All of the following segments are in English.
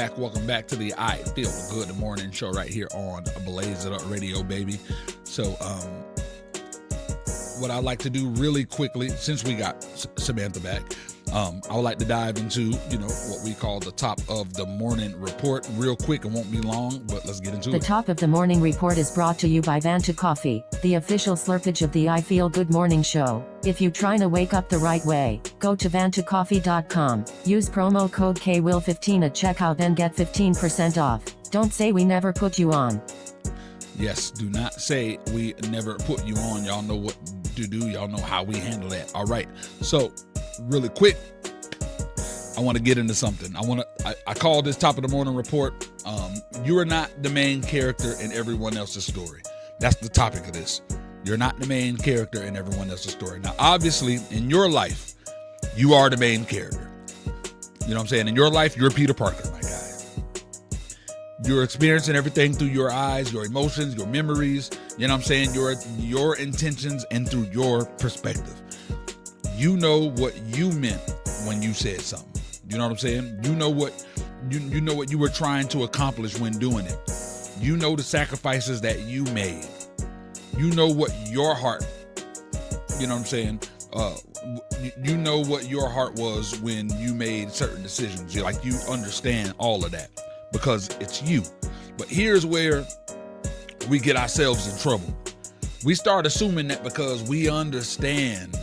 Welcome back to the I Feel Good Morning Show right here on Blaze It Up Radio, baby. So, what I'd like to do really quickly, since we got Samantha back, I would like to dive into, what we call the top of the morning report real quick. It won't be long, but let's get into it. The top of the morning report is brought to you by Vanta Coffee, the official slurpage of the I Feel Good Morning Show. If you're trying to wake up the right way, go to vantacoffee.com, use promo code KWIL15 at checkout and get 15% off. Don't say we never put you on. Yes, do not say we never put you on. Y'all know what to do. Y'all know how we handle that. All right. So, really quick, I want to get into something. I call this top of the morning report. You are not the main character in everyone else's story. That's the topic of this. You're not the main character in everyone else's story. Now, obviously, in your life, you are the main character. You know what I'm saying? In your life, you're Peter Parker, my guy. You're experiencing everything through your eyes, your emotions, your memories. You know what I'm saying? Your intentions and through your perspective. You know what you meant when you said something. You know what I'm saying? You know what you were trying to accomplish when doing it. You know the sacrifices that you made. You know what your heart, you know what I'm saying? You know what your heart was when you made certain decisions. You understand all of that because it's you. But here's where we get ourselves in trouble. We start assuming that because we understand,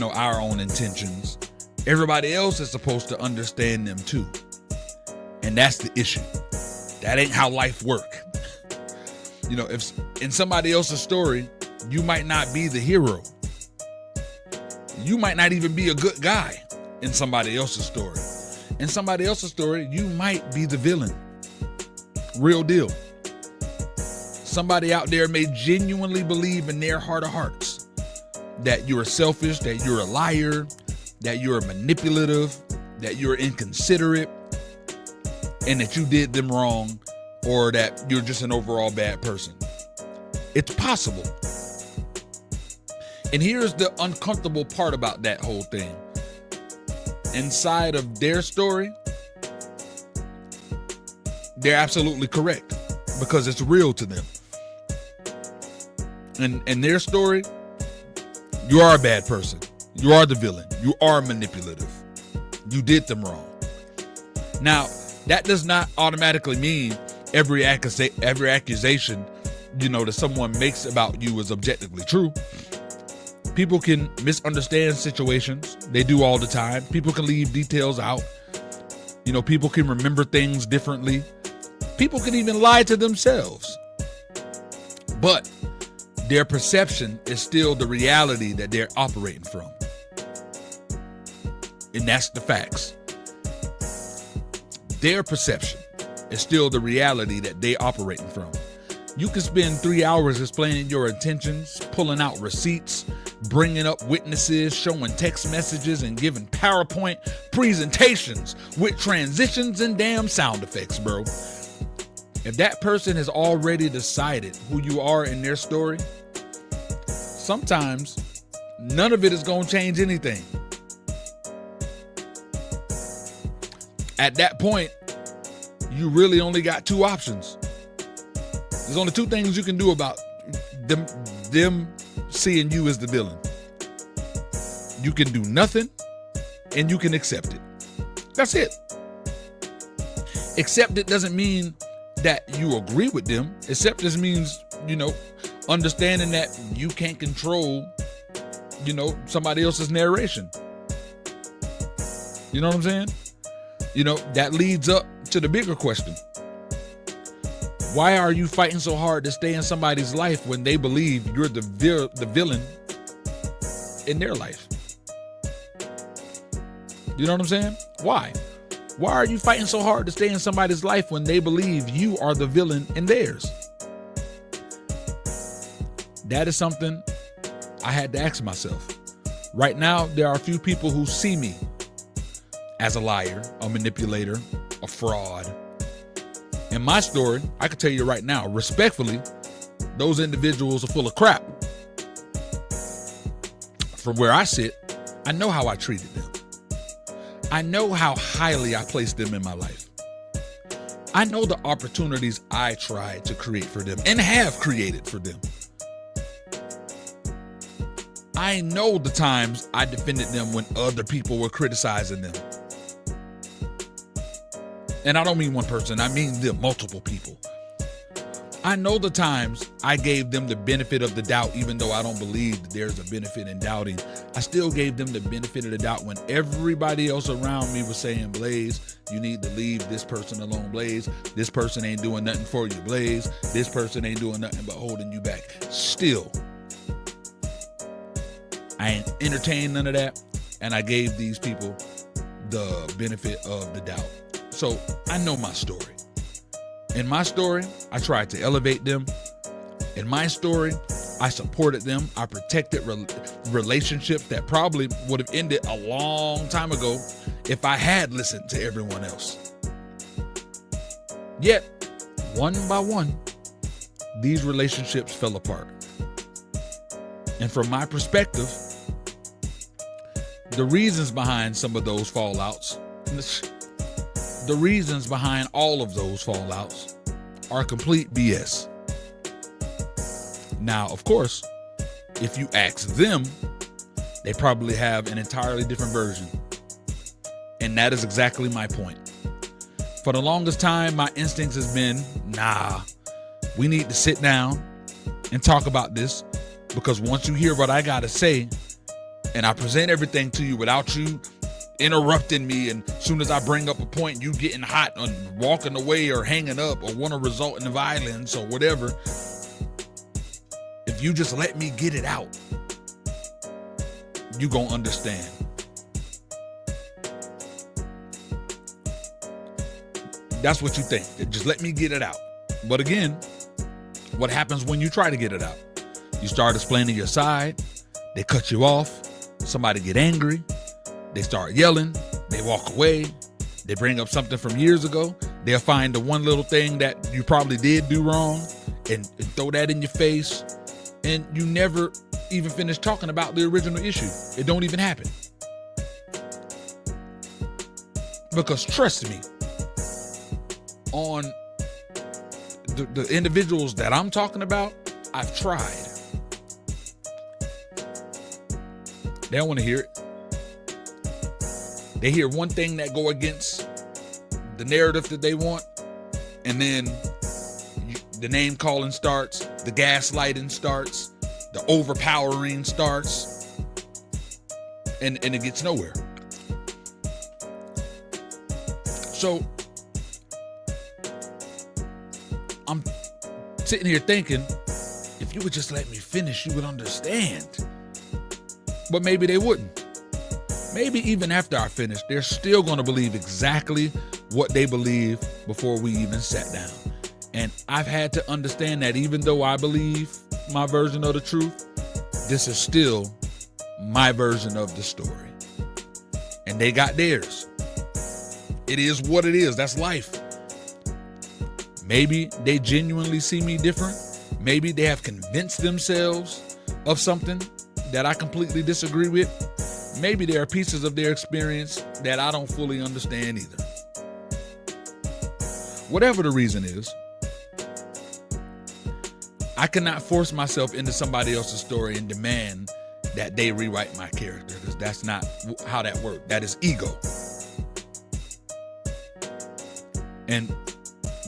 our own intentions, everybody else is supposed to understand them too. And that's the issue. That ain't how life works. If in somebody else's story, you might not be the hero. You might not even be a good guy in somebody else's story. In somebody else's story, you might be the villain. Real deal. Somebody out there may genuinely believe in their heart of hearts that you're selfish, that you're a liar, that you're manipulative, that you're inconsiderate, and that you did them wrong, or that you're just an overall bad person. It's possible. And here's the uncomfortable part about that whole thing. Inside of their story, they're absolutely correct because it's real to them. And in their story, you are a bad person. You are the villain. You are manipulative. You did them wrong. Now, that does not automatically mean every accusation, that someone makes about you is objectively true. People can misunderstand situations. They do all the time. People can leave details out. People can remember things differently. People can even lie to themselves. But their perception is still the reality that they're operating from. And that's the facts. Their perception is still the reality that they operating from. You can spend 3 hours explaining your intentions, pulling out receipts, bringing up witnesses, showing text messages, and giving PowerPoint presentations with transitions and damn sound effects, bro. If that person has already decided who you are in their story, sometimes none of it is going to change anything. At that point, you really only got two options. There's only two things you can do about them seeing you as the villain. You can do nothing and you can accept it. That's it. Accept it doesn't mean that you agree with them. Accept just means, understanding that you can't control, somebody else's narration. You know what I'm saying? That leads up to the bigger question. Why are you fighting so hard to stay in somebody's life when they believe you're the villain in their life? You know what I'm saying? Why? Why are you fighting so hard to stay in somebody's life when they believe you are the villain in theirs? That is something I had to ask myself. Right now, there are a few people who see me as a liar, a manipulator, a fraud. In my story, I can tell you right now, respectfully, those individuals are full of crap. From where I sit, I know how I treated them. I know how highly I placed them in my life. I know the opportunities I tried to create for them and have created for them. I know the times I defended them when other people were criticizing them. And I don't mean one person, I mean them, multiple people. I know the times I gave them the benefit of the doubt, even though I don't believe that there's a benefit in doubting. I still gave them the benefit of the doubt when everybody else around me was saying, Blaze, you need to leave this person alone, Blaze. This person ain't doing nothing for you, Blaze. This person ain't doing nothing but holding you back. Still, I ain't entertained none of that, and I gave these people the benefit of the doubt. So I know my story. In my story, I tried to elevate them. In my story, I supported them. I protected relationships that probably would have ended a long time ago if I had listened to everyone else. Yet, one by one, these relationships fell apart. And from my perspective, the reasons behind some of those fallouts, the reasons behind all of those fallouts are complete BS. Now, of course, if you ask them, they probably have an entirely different version. And that is exactly my point. For the longest time, my instincts has been, nah, we need to sit down and talk about this, because once you hear what I gotta say, and I present everything to you without you interrupting me, and as soon as I bring up a point, you getting hot and walking away or hanging up or want to result in violence or whatever, if you just let me get it out, you gonna understand. That's what you think. Just let me get it out. But again, what happens when you try to get it out? You start explaining your side, they cut you off, somebody get angry, they start yelling, they walk away, they bring up something from years ago, they'll find the one little thing that you probably did do wrong and throw that in your face, and you never even finish talking about the original issue. It don't even happen. Because trust me, on the individuals that I'm talking about, I've tried. They don't want to hear it. They hear one thing that go against the narrative that they want, and then the name calling starts, the gaslighting starts, the overpowering starts, and it gets nowhere. So I'm sitting here thinking, if you would just let me finish, you would understand. But maybe they wouldn't. Maybe even after I finish, they're still going to believe exactly what they believe before we even sat down. And I've had to understand that even though I believe my version of the truth, this is still my version of the story. And they got theirs. It is what it is. That's life. Maybe they genuinely see me different. Maybe they have convinced themselves of something that I completely disagree with. Maybe there are pieces of their experience that I don't fully understand either. Whatever the reason is, I cannot force myself into somebody else's story and demand that they rewrite my character, because that's not how that works. That is ego. And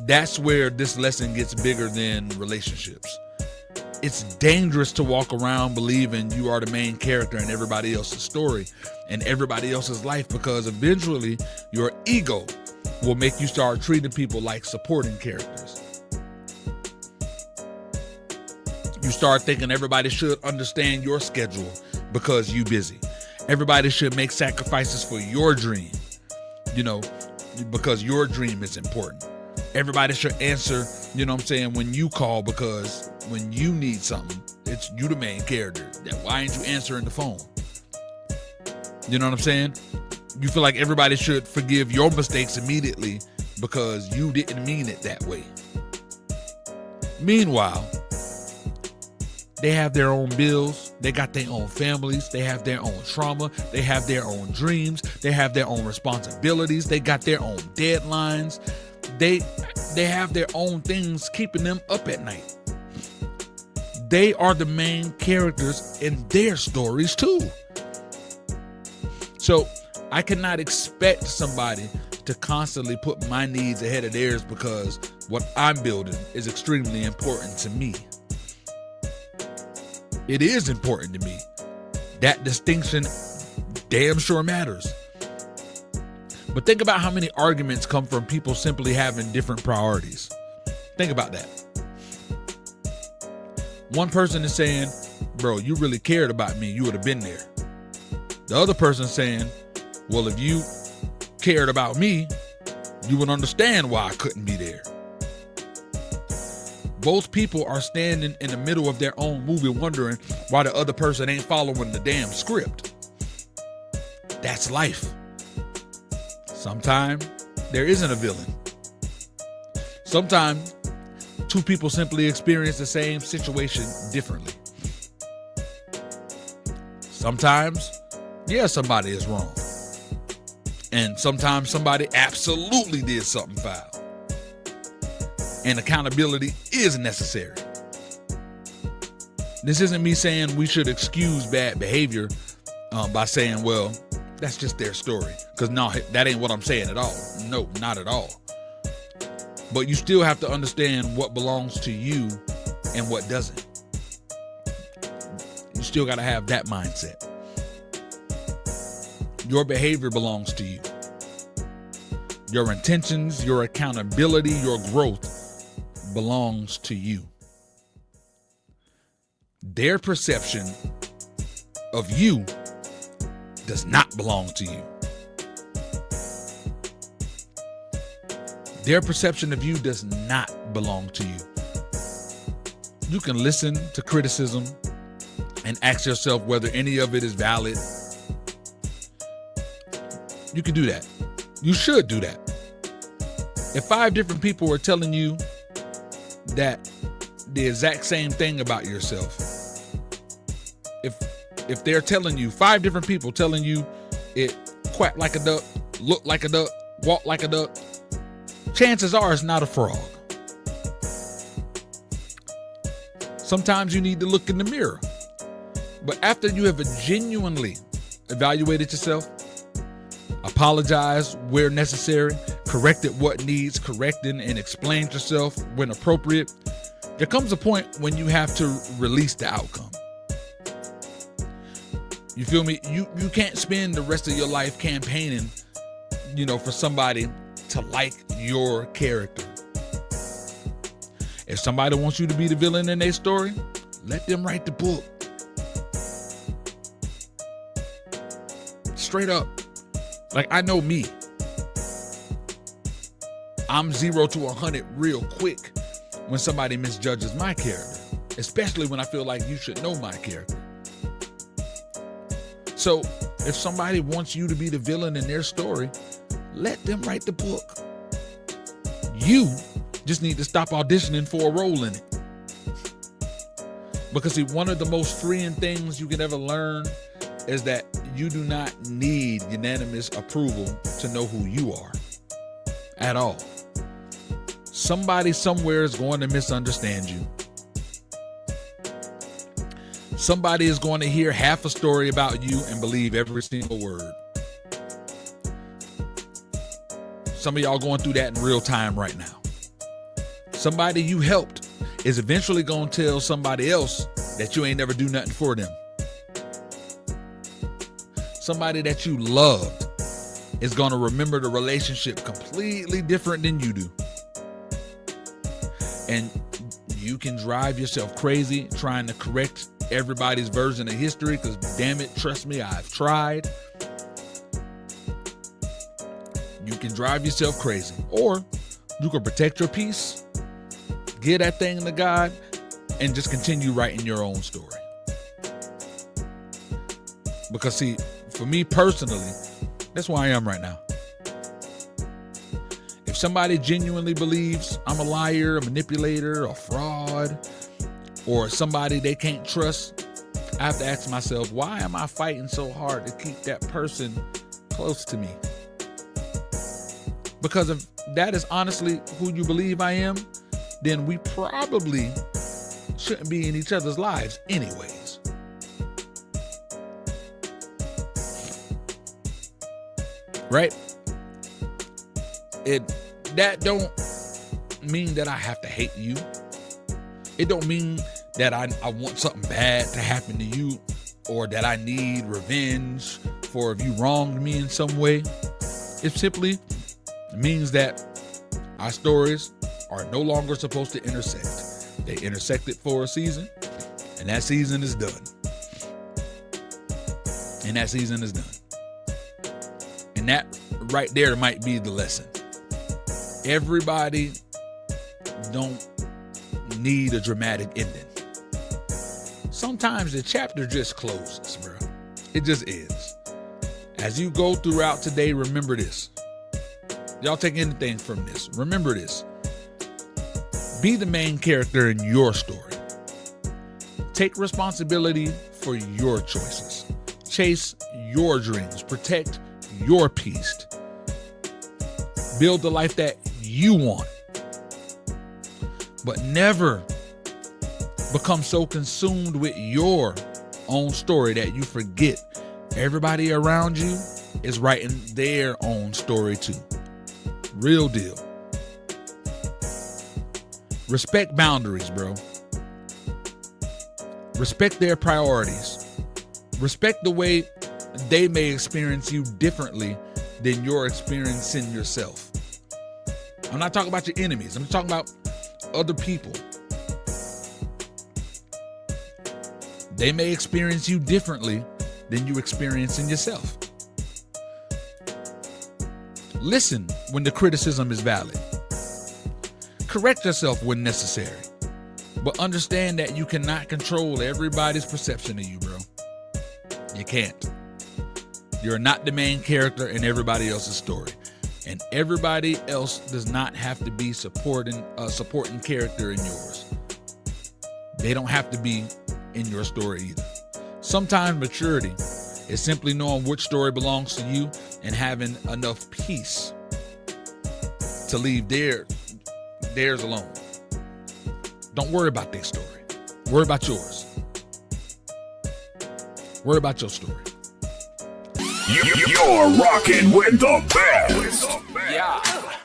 that's where this lesson gets bigger than relationships. It's dangerous to walk around believing you are the main character in everybody else's story and everybody else's life, because eventually your ego will make you start treating people like supporting characters. You start thinking everybody should understand your schedule because you're busy. Everybody should make sacrifices for your dream, because your dream is important. Everybody should answer, when you call, because when you need something, it's you the main character. Why ain't you answering the phone? You know what I'm saying? You feel like everybody should forgive your mistakes immediately because you didn't mean it that way. Meanwhile, they have their own bills, they got their own families, they have their own trauma, they have their own dreams, they have their own responsibilities, they got their own deadlines. they have their own things keeping them up at night. They are the main characters in their stories too. So I cannot expect somebody to constantly put my needs ahead of theirs because what I'm building is extremely important to me. It is important to me. That distinction damn sure matters. But think about how many arguments come from people simply having different priorities. Think about that. One person is saying, bro, you really cared about me, you would have been there. The other person saying, well, if you cared about me, you would understand why I couldn't be there. Both people are standing in the middle of their own movie wondering why the other person ain't following the damn script. That's life. Sometimes there isn't a villain. Sometimes two people simply experience the same situation differently. Sometimes, yeah, somebody is wrong. And sometimes somebody absolutely did something foul. And accountability is necessary. This isn't me saying we should excuse bad behavior by saying, well, that's just their story. Because no, that ain't what I'm saying at all. No, not at all. But you still have to understand what belongs to you and what doesn't. You still got to have that mindset. Your behavior belongs to you. Your intentions, your accountability, your growth belongs to you. Their perception of you does not belong to you. Their perception of you does not belong to you. You can listen to criticism and ask yourself whether any of it is valid. You can do that. You should do that. If 5 different people are telling you that the exact same thing about yourself, if they're telling you, 5 different people telling you it quack like a duck, look like a duck, walk like a duck, chances are it's not a frog. Sometimes you need to look in the mirror. But after you have genuinely evaluated yourself, apologize where necessary, corrected what needs correcting, and explained yourself when appropriate, there comes a point when you have to release the outcome. You feel me? You can't spend the rest of your life campaigning, for somebody to like your character. If somebody wants you to be the villain in their story, let them write the book. Straight up. Like, I know me. I'm 0 to 100 real quick when somebody misjudges my character, especially when I feel like you should know my character. So if somebody wants you to be the villain in their story, let them write the book. You just need to stop auditioning for a role in it. Because see, one of the most freeing things you can ever learn is that you do not need unanimous approval to know who you are at all. Somebody somewhere is going to misunderstand you. Somebody is going to hear half a story about you and believe every single word. Some of y'all going through that in real time right now. Somebody you helped is eventually going to tell somebody else that you ain't never do nothing for them. Somebody that you loved is going to remember the relationship completely different than you do. And you can drive yourself crazy trying to correct everybody's version of history, because damn it, trust me, I've tried. You can drive yourself crazy, or you can protect your peace, give that thing to God, and just continue writing your own story. Because see, for me personally, that's where I am right now. If somebody genuinely believes I'm a liar, a manipulator, a fraud, or somebody they can't trust, I have to ask myself, why am I fighting so hard to keep that person close to me? Because that is honestly who you believe I am, then we probably shouldn't be in each other's lives anyways. Right? That don't mean that I have to hate you. It don't mean that I want something bad to happen to you, or that I need revenge for if you wronged me in some way. It simply means that our stories are no longer supposed to intersect. They intersected for a season, and that season is done. And that season is done. And that right there might be the lesson. Everybody don't need a dramatic ending. Sometimes the chapter just closes, bro. It just is. As you go throughout today, remember this. Y'all take anything from this. Remember this. Be the main character in your story. Take responsibility for your choices. Chase your dreams. Protect your peace. Build the life that you want. But never become so consumed with your own story that you forget everybody around you is writing their own story too. Real deal. Respect boundaries, bro. Respect their priorities. Respect the way they may experience you differently than you're experiencing yourself. I'm not talking about your enemies. I'm talking about other people. They may experience you differently than you experience in yourself. Listen when the criticism is valid. Correct yourself when necessary. But understand that you cannot control everybody's perception of you, bro. You can't. You're not the main character in everybody else's story. And everybody else does not have to be a supporting character in yours. They don't have to be in your story either. Sometimes maturity is simply knowing which story belongs to you and having enough peace to leave theirs alone. Don't worry about their story. Worry about yours. Worry about your story. You're rocking with the best. Yeah.